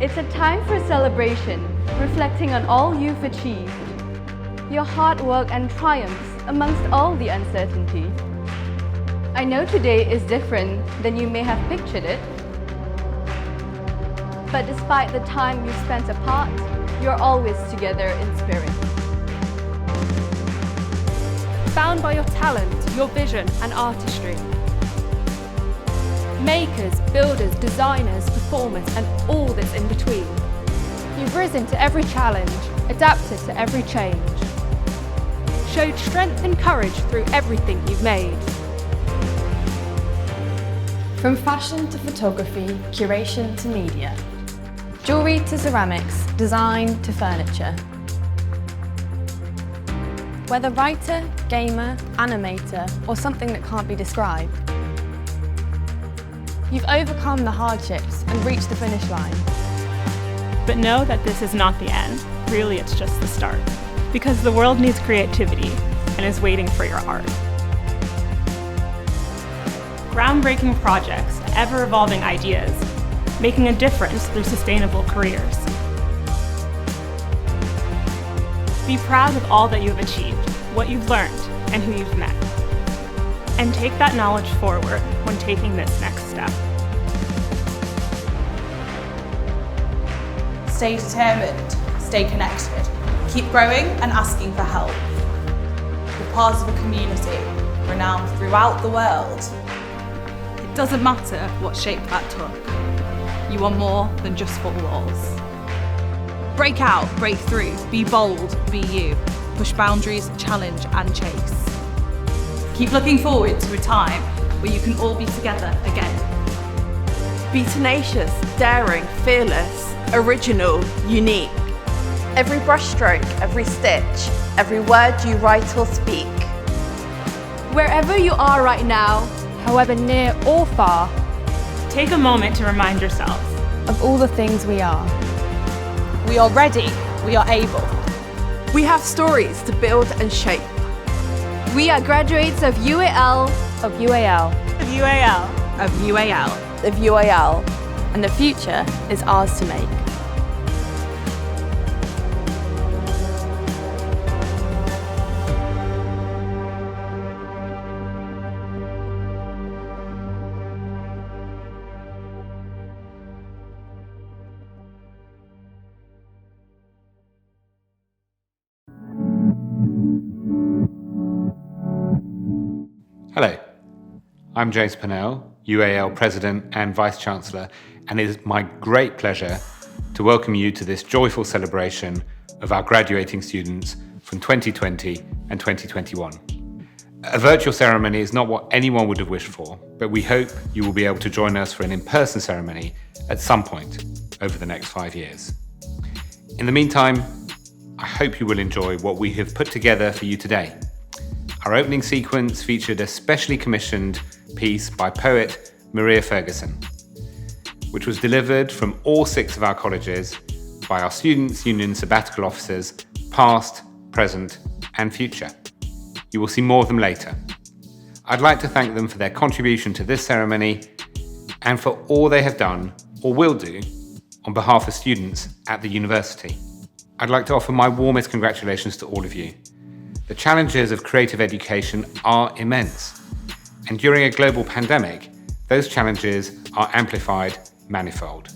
It's a time for celebration, reflecting on all you've achieved, your hard work and triumphs amongst all the uncertainty. I know today is different than you may have pictured it, but despite the time you've spent apart, you're always together in spirit. Bound by your talent, your vision and artistry. Makers, builders, designers, performers and all that's in between. You've risen to every challenge, adapted to every change. Showed strength and courage through everything you've made. From fashion to photography, curation to media. Jewellery to ceramics, design to furniture. Whether writer, gamer, animator, or something that can't be described, you've overcome the hardships and reached the finish line. But know that this is not the end. Really, it's just the start. Because the world needs creativity and is waiting for your art. Groundbreaking projects, ever-evolving ideas, making a difference through sustainable careers. Be proud of all that you have achieved, what you've learned, and who you've met. And take that knowledge forward when taking this next step. Stay determined, stay connected, keep growing and asking for help. You're part of a community renowned throughout the world. It doesn't matter what shape that took. You are more than just four walls. Break out, break through, be bold, be you. Push boundaries, challenge and chase. Keep looking forward to a time where you can all be together again. Be tenacious, daring, fearless, original, unique. Every brushstroke, every stitch, every word you write or speak. Wherever you are right now, However near or far, Take a moment to remind yourselves of all the things we are. We are ready, we are able. We have stories to build and shape. we are graduates of UAL, of UAL. of UAL. Of UAL. Of UAL. And the future is ours to make. Hello, I'm James Purnell, UAL President and Vice-Chancellor, and it is my great pleasure to welcome you to this joyful celebration of our graduating students from 2020 and 2021. A virtual ceremony is not what anyone would have wished for, but we hope you will be able to join us for an in-person ceremony at some point over the next 5 years. In the meantime, I hope you will enjoy what we have put together for you today. Our opening sequence featured a specially commissioned piece by poet Maria Ferguson, which was delivered from all 6 of our colleges by our Students' Union sabbatical officers, past, present, and future. You will see more of them later. I'd like to thank them for their contribution to this ceremony and for all they have done or will do on behalf of students at the university. I'd like to offer my warmest congratulations to all of you. The challenges of creative education are immense, and during a global pandemic, those challenges are amplified manifold.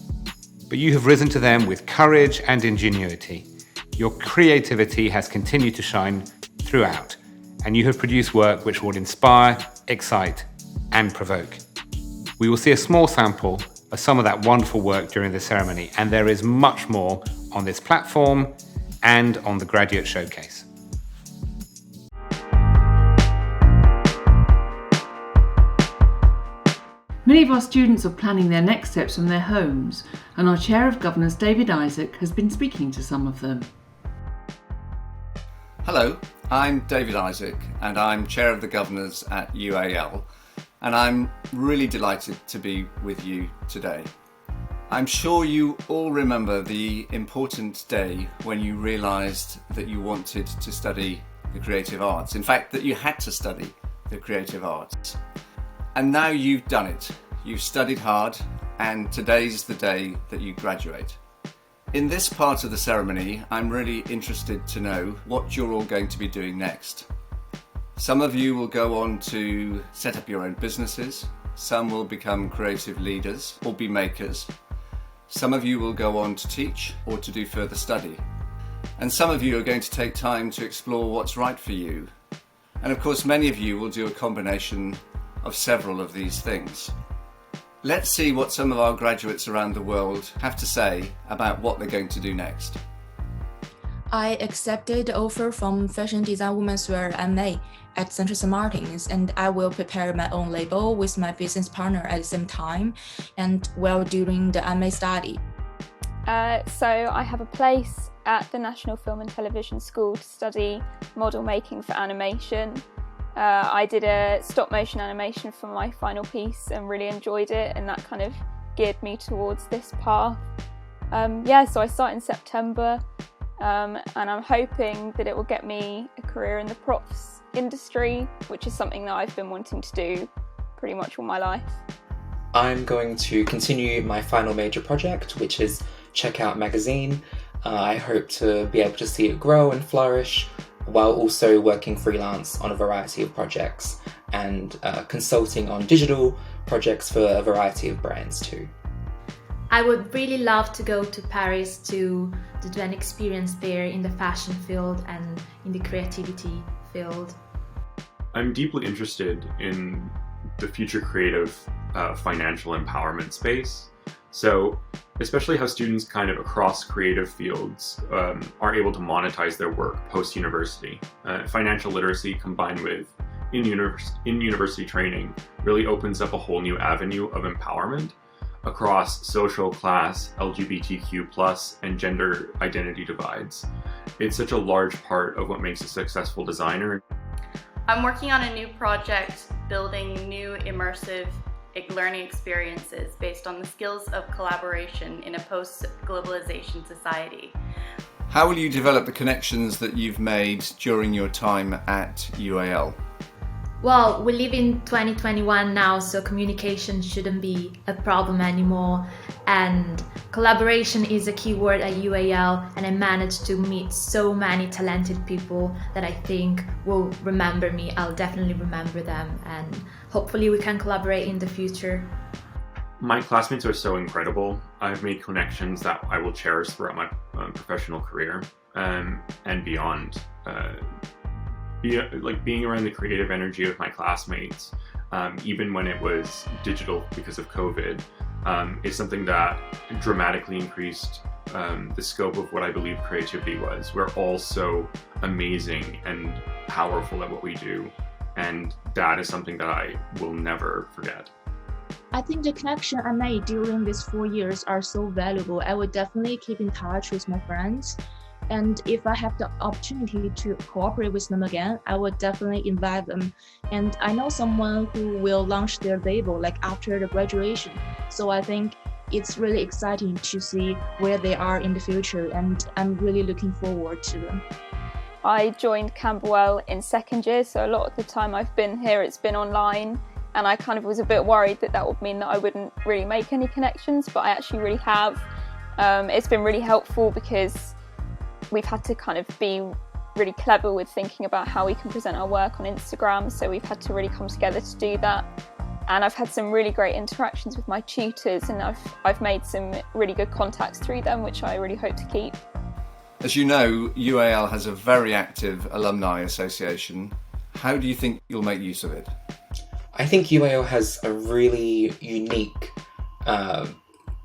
But you have risen to them with courage and ingenuity. Your creativity has continued to shine throughout, and you have produced work which will inspire, excite, and provoke. We will see a small sample of some of that wonderful work during the ceremony, and there is much more on this platform and on the Graduate Showcase. Many of our students are planning their next steps from their homes, and our Chair of Governors, David Isaac, has been speaking to some of them. Hello, I'm David Isaac, and I'm Chair of the Governors at UAL, and I'm really delighted to be with you today. I'm sure you all remember the important day when you realised that you wanted to study the creative arts. In fact, that you had to study the creative arts. And now you've done it. You've studied hard, and today's the day that you graduate. In this part of the ceremony, I'm really interested to know what you're all going to be doing next. Some of you will go on to set up your own businesses, some will become creative leaders or be makers, some of you will go on to teach or to do further study, and some of you are going to take time to explore what's right for you. And of course, many of you will do a combination of several of these things. Let's see what some of our graduates around the world have to say about what they're going to do next. I accepted the offer from Fashion Design Women's Wear MA at Central St. Martin's, and I will prepare my own label with my business partner at the same time and while doing the MA study. So I have a place at the National Film and Television School to study model making for animation. I did a stop motion animation for my final piece and really enjoyed it, and that kind of geared me towards this path. So I start in September and I'm hoping that it will get me a career in the props industry, which is something that I've been wanting to do pretty much all my life. I'm going to continue my final major project, which is Checkout Magazine. I hope to be able to see it grow and flourish, while also working freelance on a variety of projects and consulting on digital projects for a variety of brands too. I would really love to go to Paris to do an experience there in the fashion field and in the creativity field. I'm deeply interested in the future creative financial empowerment space. So especially how students kind of across creative fields are able to monetize their work post-university. Financial literacy combined with in-university training really opens up a whole new avenue of empowerment across social, class, LGBTQ+, and gender identity divides. It's such a large part of what makes a successful designer. I'm working on a new project building new immersive learning experiences based on the skills of collaboration in a post-globalization society. How will you develop the connections that you've made during your time at UAL? Well, we live in 2021 now, so communication shouldn't be a problem anymore. And collaboration is a key word at UAL, and I managed to meet so many talented people that I think will remember me. I'll definitely remember them, and hopefully we can collaborate in the future. My classmates are so incredible. I've made connections that I will cherish throughout my professional career and beyond. Being around the creative energy of my classmates, even when it was digital because of COVID, is something that dramatically increased the scope of what I believe creativity was. We're all so amazing and powerful at what we do, and that is something that I will never forget. I think the connection I made during these 4 years are so valuable. I would definitely keep in touch with my friends. And if I have the opportunity to cooperate with them again, I would definitely invite them. And I know someone who will launch their label after the graduation. So I think it's really exciting to see where they are in the future, and I'm really looking forward to them. I joined Camberwell in second year, so a lot of the time I've been here, it's been online. And I kind of was a bit worried that would mean that I wouldn't really make any connections, but I actually really have. It's been really helpful because we've had to kind of be really clever with thinking about how we can present our work on Instagram, so we've had to really come together to do that. And I've had some really great interactions with my tutors, and I've made some really good contacts through them, which I really hope to keep. As you know, UAL has a very active alumni association. How do you think you'll make use of it? I think UAL has a really unique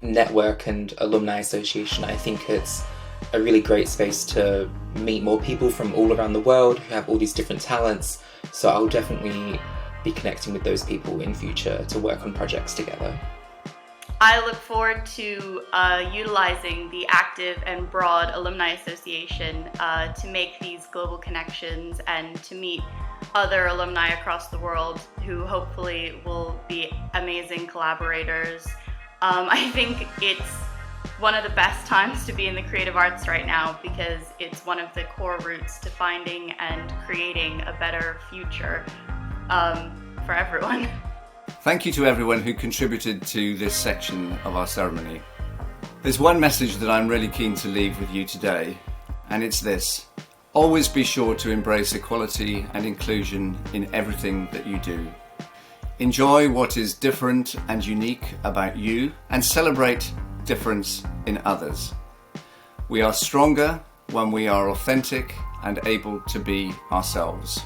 network and alumni association. I think it's a really great space to meet more people from all around the world who have all these different talents. So I'll definitely be connecting with those people in future to work on projects together. I look forward to utilizing the active and broad alumni association to make these global connections and to meet other alumni across the world who hopefully will be amazing collaborators. I think it's one of the best times to be in the creative arts right now because it's one of the core routes to finding and creating a better future for everyone. Thank you to everyone who contributed to this section of our ceremony. There's one message that I'm really keen to leave with you today, and it's this. Always be sure to embrace equality and inclusion in everything that you do. Enjoy what is different and unique about you and celebrate difference in others. We are stronger when we are authentic and able to be ourselves.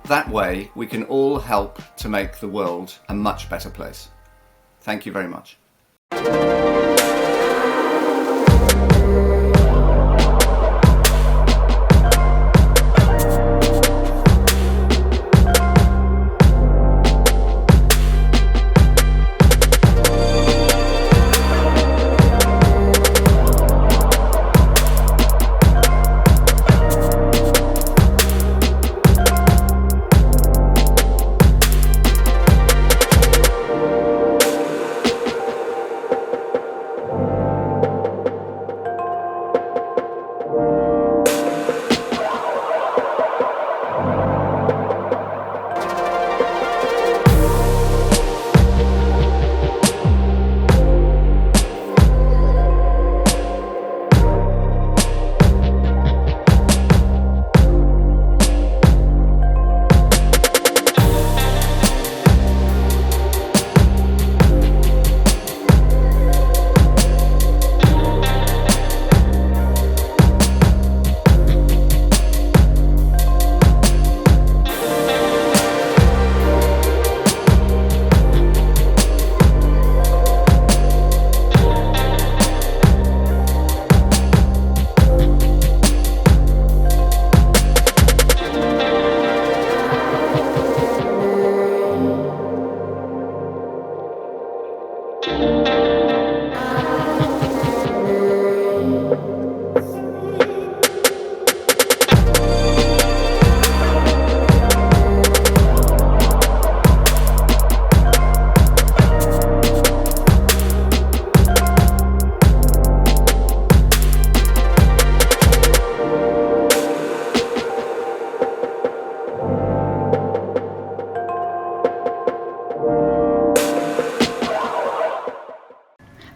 That way, we can all help to make the world a much better place. Thank you very much.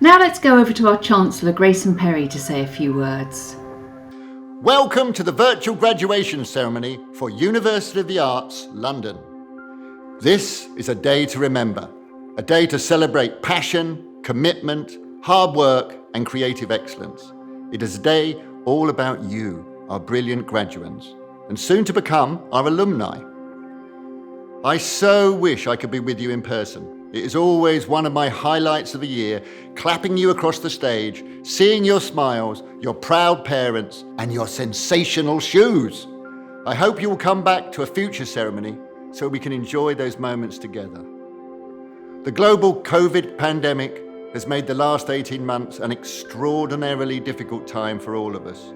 Now let's go over to our Chancellor, Grayson Perry, to say a few words. Welcome to the virtual graduation ceremony for University of the Arts, London. This is a day to remember, a day to celebrate passion, commitment, hard work and creative excellence. It is a day all about you, our brilliant graduates, and soon to become our alumni. I so wish I could be with you in person. It is always one of my highlights of the year, clapping you across the stage, seeing your smiles, your proud parents, and your sensational shoes. I hope you will come back to a future ceremony so we can enjoy those moments together. The global COVID pandemic has made the last 18 months an extraordinarily difficult time for all of us,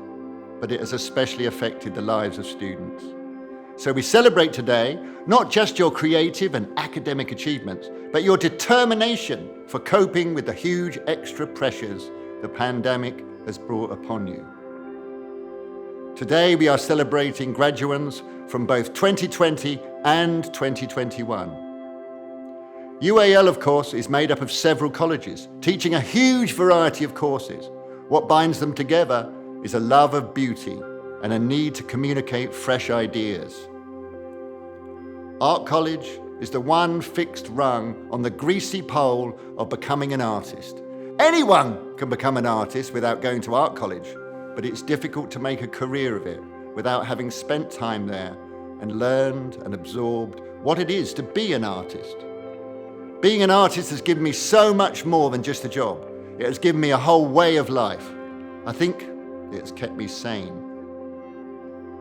but it has especially affected the lives of students. So we celebrate today not just your creative and academic achievements, but your determination for coping with the huge extra pressures the pandemic has brought upon you. Today we are celebrating graduates from both 2020 and 2021. UAL, of course, is made up of several colleges, teaching a huge variety of courses. What binds them together is a love of beauty and a need to communicate fresh ideas. Art College is the one fixed rung on the greasy pole of becoming an artist. Anyone can become an artist without going to art college, but it's difficult to make a career of it without having spent time there and learned and absorbed what it is to be an artist. Being an artist has given me so much more than just a job. It has given me a whole way of life. I think it has kept me sane.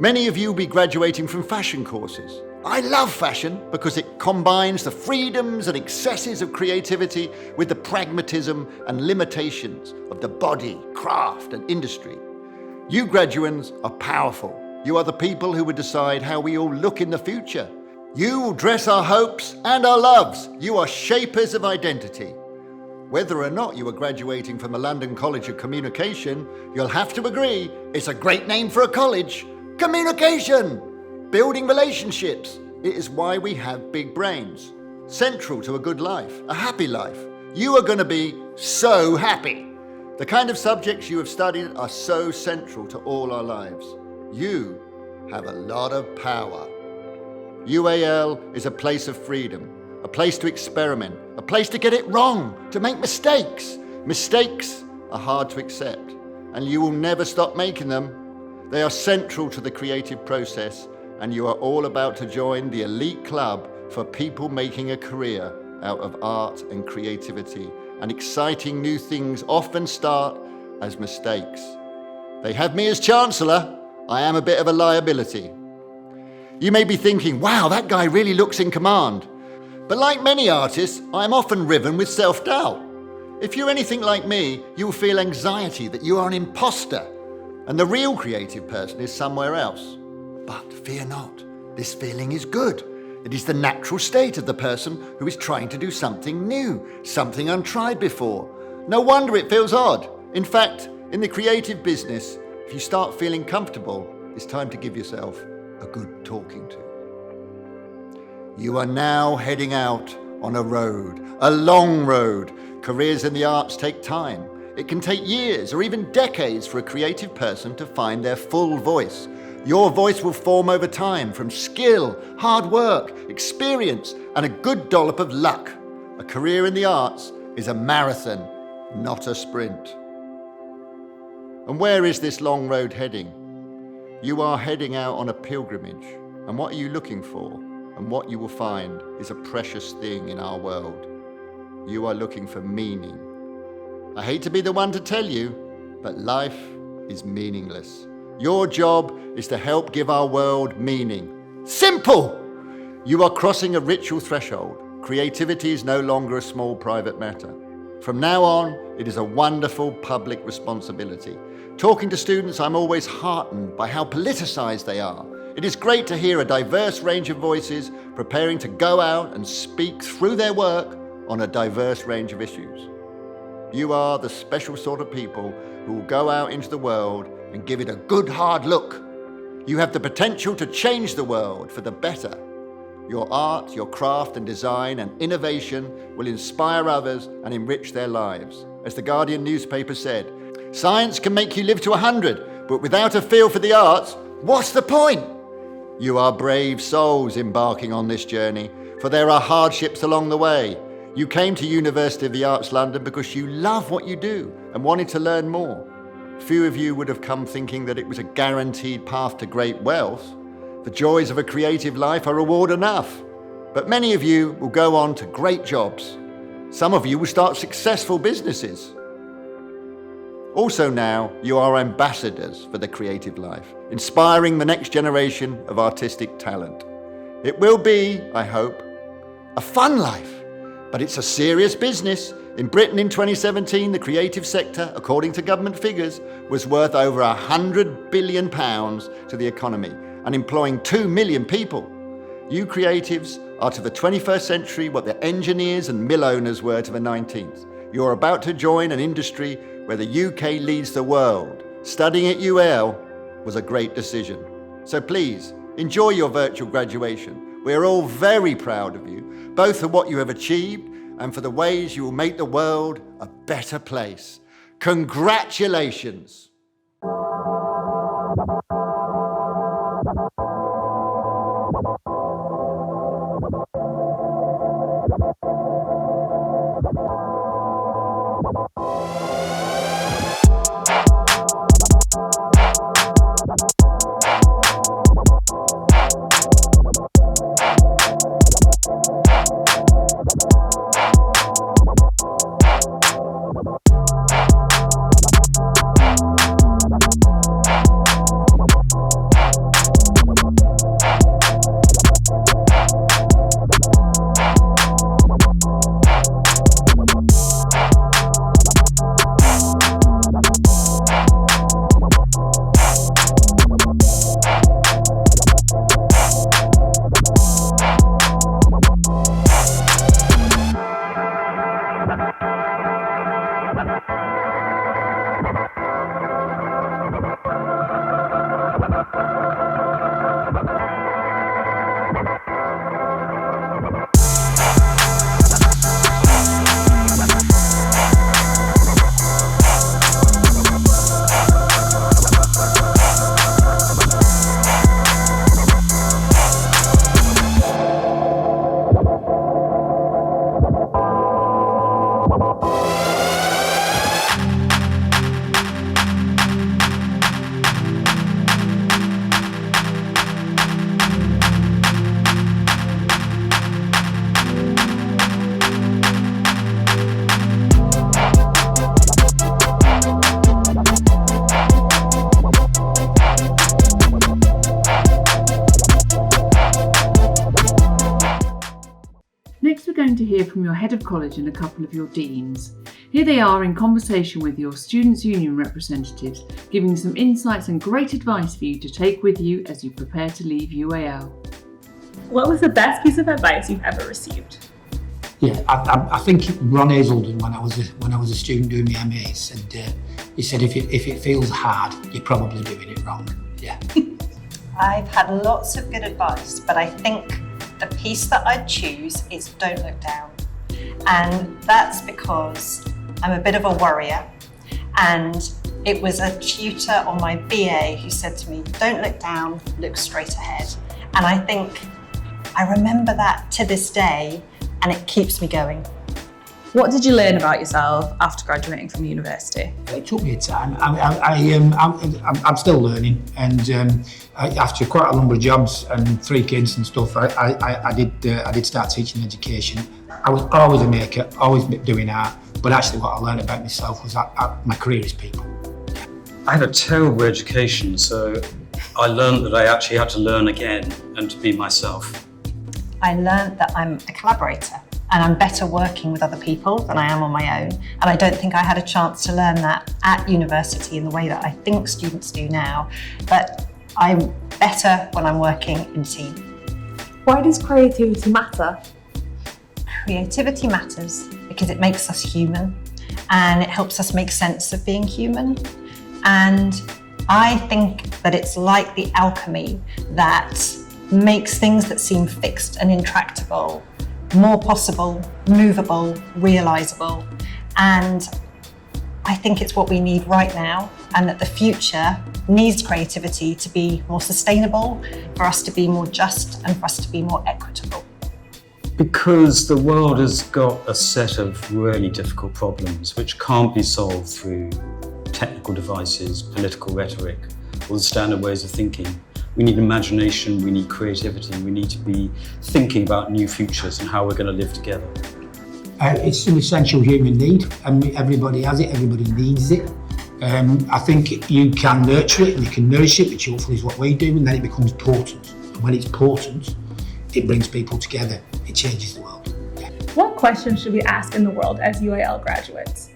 Many of you will be graduating from fashion courses. I love fashion because it combines the freedoms and excesses of creativity with the pragmatism and limitations of the body, craft and industry. You graduates are powerful. You are the people who will decide how we all look in the future. You will dress our hopes and our loves. You are shapers of identity. Whether or not you are graduating from the London College of Communication, you'll have to agree it's a great name for a college. Communication! Building relationships. It is why we have big brains. Central to a good life, a happy life. You are going to be so happy. The kind of subjects you have studied are so central to all our lives. You have a lot of power. UAL is a place of freedom, a place to experiment, a place to get it wrong, to make mistakes. Mistakes are hard to accept, and you will never stop making them. They are central to the creative process, and you are all about to join the elite club for people making a career out of art and creativity. And exciting new things often start as mistakes. They have me as Chancellor. I am a bit of a liability. You may be thinking, wow, that guy really looks in command. But like many artists, I am often riven with self-doubt. If you're anything like me, you will feel anxiety that you are an imposter and the real creative person is somewhere else. But fear not, this feeling is good. It is the natural state of the person who is trying to do something new, something untried before. No wonder it feels odd. In fact, in the creative business, if you start feeling comfortable, it's time to give yourself a good talking to. You are now heading out on a road, a long road. Careers in the arts take time. It can take years or even decades for a creative person to find their full voice. Your voice will form over time from skill, hard work, experience, and a good dollop of luck. A career in the arts is a marathon, not a sprint. And where is this long road heading? You are heading out on a pilgrimage. And what are you looking for? And what you will find is a precious thing in our world. You are looking for meaning. I hate to be the one to tell you, but life is meaningless. Your job is to help give our world meaning. Simple! You are crossing a ritual threshold. Creativity is no longer a small private matter. From now on, it is a wonderful public responsibility. Talking to students, I'm always heartened by how politicized they are. It is great to hear a diverse range of voices preparing to go out and speak through their work on a diverse range of issues. You are the special sort of people who will go out into the world and give it a good hard look. You have the potential to change the world for the better. Your art, your craft and design and innovation will inspire others and enrich their lives. As the Guardian newspaper said, science can make you live to 100, but without a feel for the arts, what's the point? You are brave souls embarking on this journey, for there are hardships along the way. You came to University of the Arts London because you love what you do and wanted to learn more. Few of you would have come thinking that it was a guaranteed path to great wealth. The joys of a creative life are reward enough. But many of you will go on to great jobs. Some of you will start successful businesses. Also now, you are ambassadors for the creative life, inspiring the next generation of artistic talent. It will be, I hope, a fun life. But it's a serious business. In Britain in 2017, the creative sector, according to government figures, was worth over £100 billion to the economy and employing 2 million people. You creatives are to the 21st century what the engineers and mill owners were to the 19th. You're about to join an industry where the UK leads the world. Studying at UAL was a great decision. So please, enjoy your virtual graduation. We're all very proud of you, both for what you have achieved and for the ways you will make the world a better place. Congratulations! Next, we're going to hear from your head of college and a couple of your deans. Here they are in conversation with your Students' Union representatives, giving some insights and great advice for you to take with you as you prepare to leave UAL. What was the best piece of advice you've ever received? Yeah, I think Ron Hazelden, when I was a student doing my MA, he said if it feels hard, you're probably doing it wrong. Yeah. I've had lots of good advice, but I think the piece that I'd choose is don't look down. And that's because I'm a bit of a worrier. And it was a tutor on my BA who said to me, don't look down, look straight ahead. And I think I remember that to this day, and it keeps me going. What did you learn about yourself after graduating from university? It took me time. I'm still learning, and after quite a number of jobs and 3 kids and stuff, I did start teaching education. I was always a maker, always doing art, but actually what I learned about myself was that my career is people. I had a terrible education, so I learned that I actually had to learn again and to be myself. I learned that I'm a collaborator and I'm better working with other people than I am on my own. And I don't think I had a chance to learn that at university in the way that I think students do now. But I'm better when I'm working in team. Why does creativity matter? Creativity matters because it makes us human and it helps us make sense of being human. And I think that it's like the alchemy that makes things that seem fixed and intractable more possible, movable, realisable. And I think it's what we need right now, and that the future needs creativity to be more sustainable, for us to be more just, and for us to be more equitable. Because the world has got a set of really difficult problems which can't be solved through technical devices, political rhetoric, or the standard ways of thinking. We need imagination, we need creativity, we need to be thinking about new futures and how we're going to live together. It's an essential human need, and everybody has it, everybody needs it. I think you can nurture it and you can nourish it, which hopefully is what we do, and then it becomes potent. And when it's potent, it brings people together, it changes the world. Yeah. What questions should we ask in the world as UAL graduates?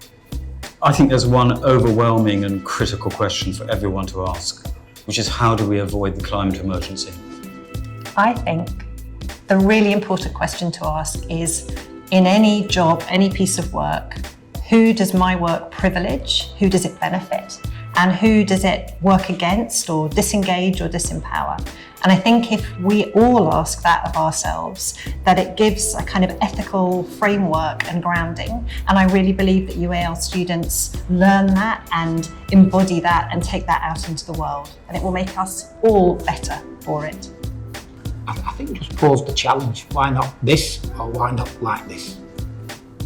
I think there's one overwhelming and critical question for everyone to ask, which is how do we avoid the climate emergency? I think the really important question to ask is, in any job, any piece of work, who does my work privilege, who does it benefit, and who does it work against or disengage or disempower? And I think if we all ask that of ourselves, that it gives a kind of ethical framework and grounding. And I really believe that UAL students learn that and embody that and take that out into the world. And it will make us all better for it. I think just pose the challenge. Why not this, or why not like this?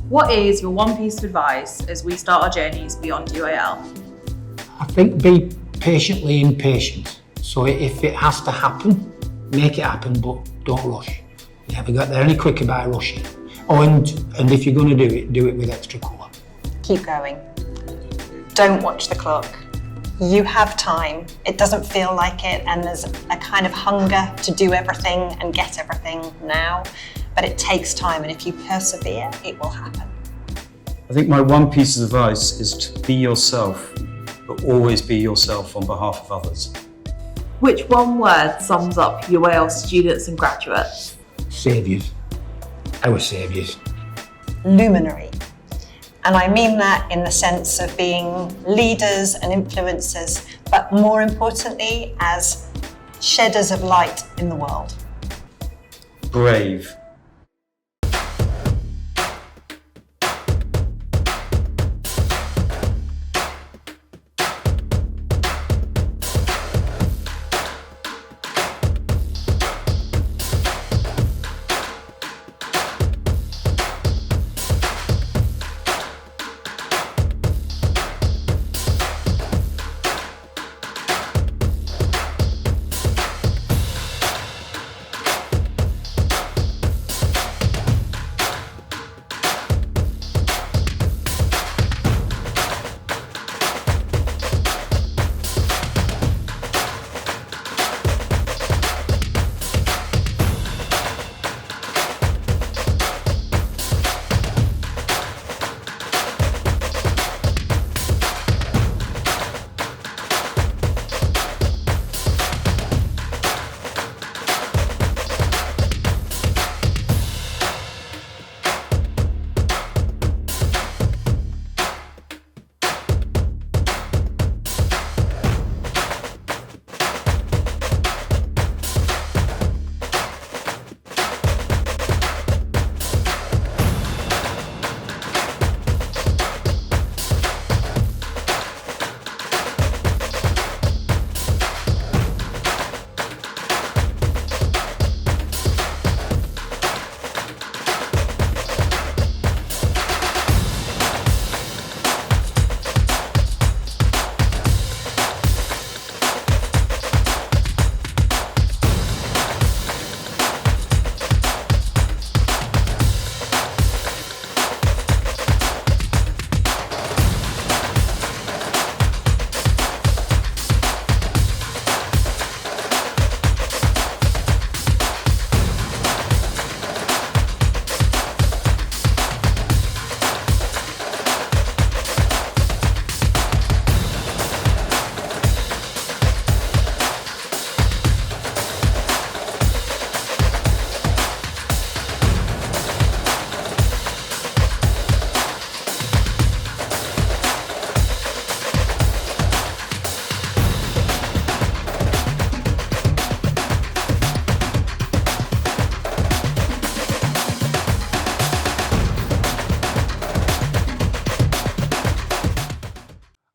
What is your one piece of advice as we start our journeys beyond UAL? I think be patiently impatient. So if it has to happen, make it happen, but don't rush. You never get there any quicker by rushing. Oh, and if you're going to do it with extra colour. Keep going. Don't watch the clock. You have time. It doesn't feel like it, and there's a kind of hunger to do everything and get everything now, but it takes time, and if you persevere, it will happen. I think my one piece of advice is to be yourself, but always be yourself on behalf of others. Which one word sums up UAL students and graduates? Saviours. Our saviours. Luminary. And I mean that in the sense of being leaders and influencers, but more importantly, as shedders of light in the world. Brave.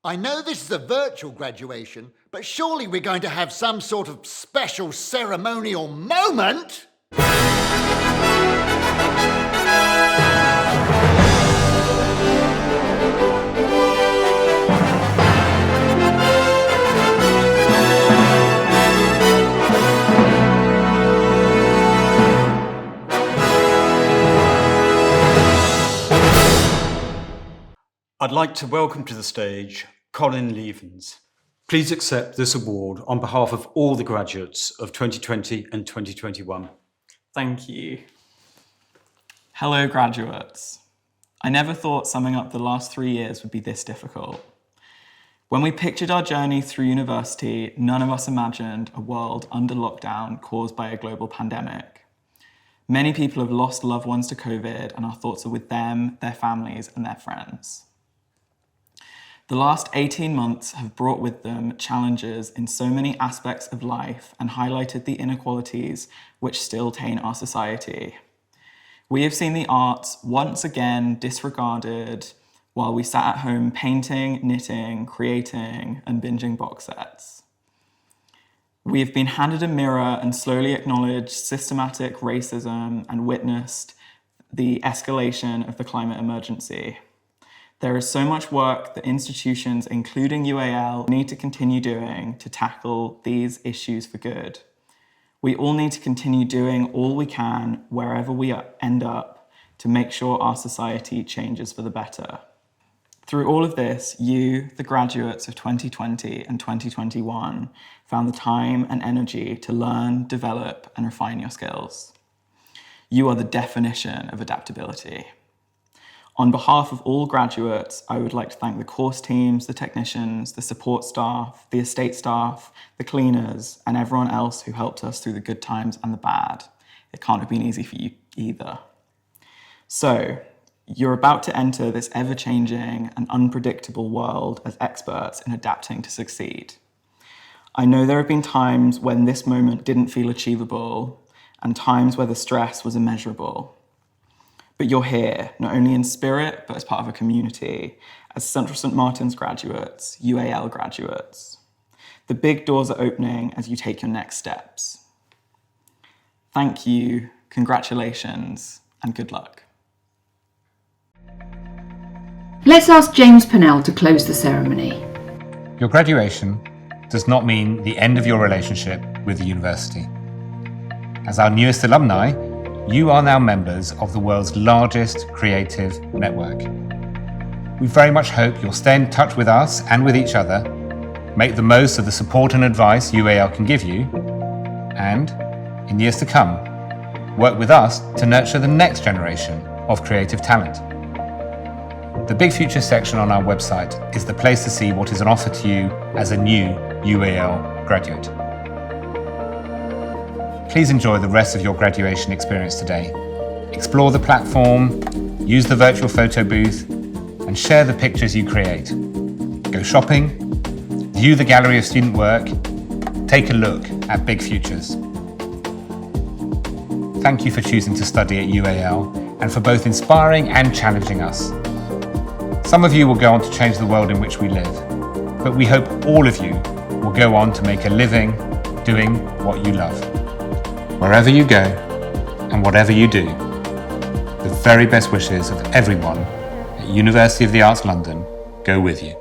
I know this is a virtual graduation, but surely we're going to have some sort of special ceremonial moment? I'd like to welcome to the stage Colin Levens. Please accept this award on behalf of all the graduates of 2020 and 2021. Thank you. Hello, graduates. I never thought summing up the last 3 years would be this difficult. When we pictured our journey through university, none of us imagined a world under lockdown caused by a global pandemic. Many people have lost loved ones to COVID, and our thoughts are with them, their families, and their friends. The last 18 months have brought with them challenges in so many aspects of life and highlighted the inequalities which still taint our society. We have seen the arts once again disregarded while we sat at home painting, knitting, creating, and binging box sets. We have been handed a mirror and slowly acknowledged systematic racism and witnessed the escalation of the climate emergency. There is so much work that institutions, including UAL, need to continue doing to tackle these issues for good. We all need to continue doing all we can wherever we end up to make sure our society changes for the better. Through all of this, you, the graduates of 2020 and 2021, found the time and energy to learn, develop, and refine your skills. You are the definition of adaptability. On behalf of all graduates, I would like to thank the course teams, the technicians, the support staff, the estate staff, the cleaners, and everyone else who helped us through the good times and the bad. It can't have been easy for you either. So, you're about to enter this ever-changing and unpredictable world as experts in adapting to succeed. I know there have been times when this moment didn't feel achievable and times where the stress was immeasurable. But you're here, not only in spirit, but as part of a community, as Central St. Martin's graduates, UAL graduates. The big doors are opening as you take your next steps. Thank you, congratulations, and good luck. Let's ask James Pennell to close the ceremony. Your graduation does not mean the end of your relationship with the university. As our newest alumni, you are now members of the world's largest creative network. We very much hope you'll stay in touch with us and with each other, make the most of the support and advice UAL can give you, and, in years to come, work with us to nurture the next generation of creative talent. The Big Future section on our website is the place to see what is on offer to you as a new UAL graduate. Please enjoy the rest of your graduation experience today. Explore the platform, use the virtual photo booth, and share the pictures you create. Go shopping, view the gallery of student work, take a look at Big Futures. Thank you for choosing to study at UAL and for both inspiring and challenging us. Some of you will go on to change the world in which we live, but we hope all of you will go on to make a living doing what you love. Wherever you go and whatever you do, the very best wishes of everyone at University of the Arts London go with you.